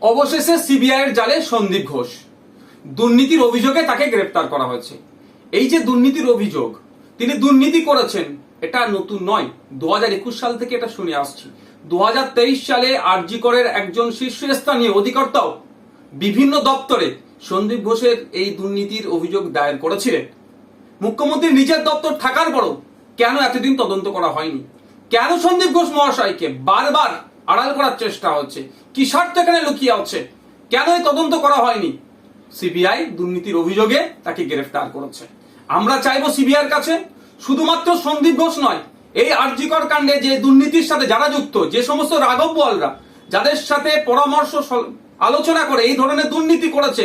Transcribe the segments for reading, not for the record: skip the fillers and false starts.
অবশেষে সিবিআই এর জালে সন্দীপ ঘোষ, দুর্নীতির অভিযোগে তাকে গ্রেপ্তার করা হয়েছে। এই যে দুর্নীতির অভিযোগ, তিনি দুর্নীতি করেছেন, এটা নতুন নয়। 2021 সাল থেকে এটা শুনে আসছি। 2023 সালে আরজি করের একজন শীর্ষস্থানীয় অধিকর্তাও বিভিন্ন দপ্তরে সন্দীপ ঘোষের এই দুর্নীতির অভিযোগ দায়ের করেছিলেন। মুখ্যমন্ত্রীর নিজের দপ্তর থাকার পরও কেন এতদিন তদন্ত করা হয়নি? কেন সন্দীপ ঘোষ মহাশয়কে বারবার আড়াল করার চেষ্টা হচ্ছে? কি স্বার্থ এখানে লুকিয়ে আছে? কেন এই তদন্ত করা হয়নি? সিবিআই দুর্নীতির অভিযোগে তাকে গ্রেফতার করেছে। আমরা চাইবো সিবিআইয়ের কাছে শুধুমাত্র সন্দীপ ঘোষ নয়, এই আরজি কর কাণ্ডে যে দুর্নীতির সাথে যারা যুক্ত, যে সমস্ত রাঘব বোয়ালরা যাদের সাথে পরামর্শ আলোচনা করে এই ধরনের দুর্নীতি করেছে,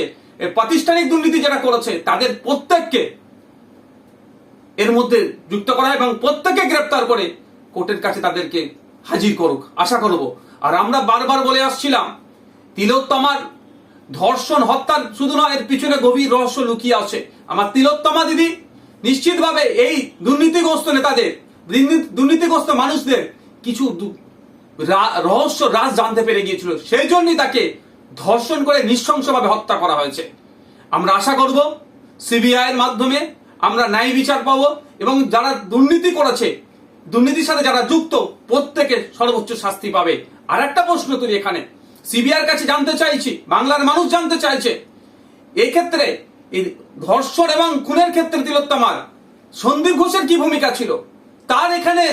প্রাতিষ্ঠানিক দুর্নীতি যারা করেছে, তাদের প্রত্যেককে এর মধ্যে যুক্ত করা এবং প্রত্যেককে গ্রেফতার করে কোর্টের কাছে তাদেরকে হাজির করুক, আশা করব। আর আমরা বারবার বলে আসছিলাম, তিলোত্তমার ধর্ষণ হত্যার শুধু নয়, এর পিছনে গভীর রহস্য লুকিয়ে আছে। আমার তিলোত্তমা দিদি নিশ্চিতভাবে এই দুর্নীতিগ্রস্ত নেতাদের, দুর্নীতিগ্রস্ত মানুষদের কিছু রহস্য রাজ জানতে পেরে গিয়েছিল, সেই জন্যই তাকে ধর্ষণ করে নৃশংসভাবে হত্যা করা হয়েছে। আমরা আশা করব সিবিআই এর মাধ্যমে আমরা ন্যায় বিচার পাবো এবং যারা দুর্নীতি করেছে, দুর্নীতির সাথে যারা যুক্ত, প্রত্যেকে সর্বোচ্চ শাস্তি পাবে। আর একটা প্রশ্ন তুলি এখানে, সিবিআইয়ের কাছে জানতে চাইছি, বাংলার মানুষ জানতে চাইছে, এই ক্ষেত্রে এই ধর্ষণ এবং খুনের ক্ষেত্রে তিলোত্তমার সন্দীপ ঘোষের কি ভূমিকা ছিল? তার এখানে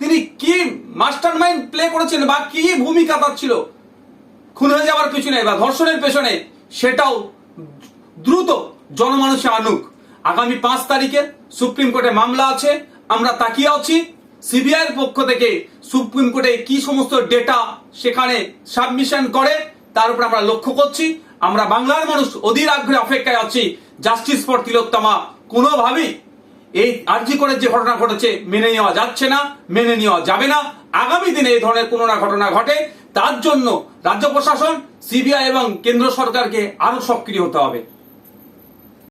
তিনি কি মাস্টার মাইন্ড প্লে করেছেন বা কি ভূমিকা তার ছিল খুন হয়ে যাওয়ার পেছনে বা ধর্ষণের পেছনে? সেটাও দ্রুত জনমানুষে আনুক। আগামী 5 তারিখে সুপ্রিম কোর্টে মামলা আছে, আমরা তাকিয়ে আছি সিবিআই এর পক্ষ থেকে সুপ্রিম কোর্টে কি সমস্ত ডেটা সেখানে সাবমিশন করে, তার উপর আমরা লক্ষ্য করছি। আমরা বাংলার মানুষ অধীর আগ্রহে অপেক্ষায় আছি। জাস্টিস ফর তিলোত্তমা কোনোভাবেই এই আরজি করের যে ঘটনা ঘটেছে মেনে নেওয়া যাচ্ছে না, মেনে নেওয়া যাবে না। আগামী দিনে এই ধরনের কোনো না ঘটনা ঘটে, তার জন্য রাজ্য প্রশাসন, সিবিআই এবং কেন্দ্র সরকারকে আরো সক্রিয় হতে হবে।